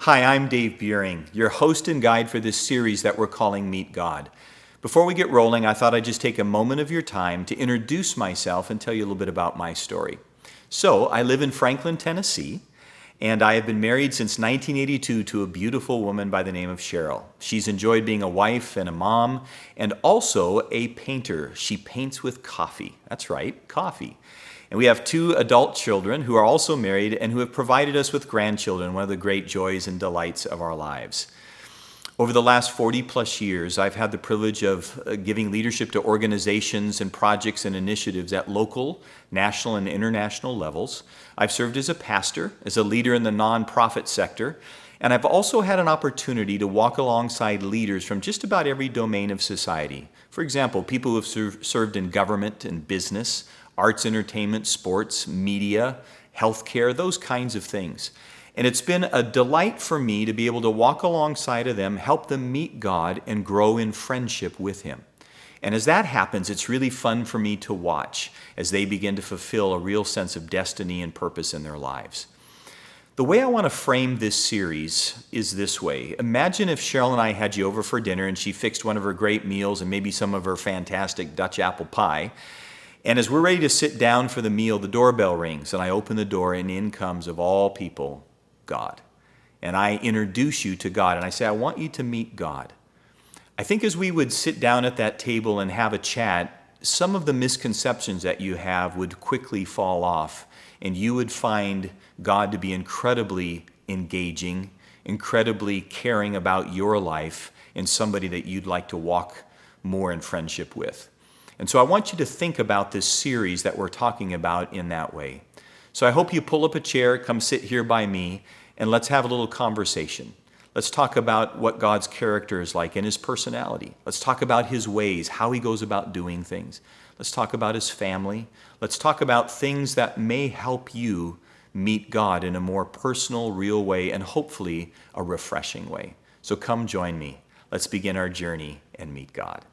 Hi, I'm Dave Buehring, your host and guide for this series that we're calling Meet God. Before we get rolling, I thought I'd just take a moment of your time to introduce myself and tell you a little bit about my story. So, I live in Franklin, Tennessee, and I have been married since 1982 to a beautiful woman by the name of Cheryl. She's enjoyed being a wife and a mom, and also a painter. She paints with coffee. That's right, coffee. And we have two adult children who are also married and who have provided us with grandchildren, one of the great joys and delights of our lives. Over the last 40 plus years, I've had the privilege of giving leadership to organizations and projects and initiatives at local, national, and international levels. I've served as a pastor, as a leader in the nonprofit sector, and I've also had an opportunity to walk alongside leaders from just about every domain of society. For example, people who have served in government and business, arts, entertainment, sports, media, healthcare, those kinds of things. And it's been a delight for me to be able to walk alongside of them, help them meet God, and grow in friendship with Him. And as that happens, it's really fun for me to watch as they begin to fulfill a real sense of destiny and purpose in their lives. The way I want to frame this series is this way. Imagine if Cheryl and I had you over for dinner and she fixed one of her great meals and maybe some of her fantastic Dutch apple pie. And as we're ready to sit down for the meal, the doorbell rings, and I open the door, and in comes, of all people, God. And I introduce you to God, and I say, I want you to meet God. I think as we would sit down at that table and have a chat, some of the misconceptions that you have would quickly fall off, and you would find God to be incredibly engaging, incredibly caring about your life, and somebody that you'd like to walk more in friendship with. And so I want you to think about this series that we're talking about in that way. So I hope you pull up a chair, come sit here by me, and let's have a little conversation. Let's talk about what God's character is like and His personality. Let's talk about His ways, how He goes about doing things. Let's talk about His family. Let's talk about things that may help you meet God in a more personal, real way, and hopefully a refreshing way. So come join me. Let's begin our journey and meet God.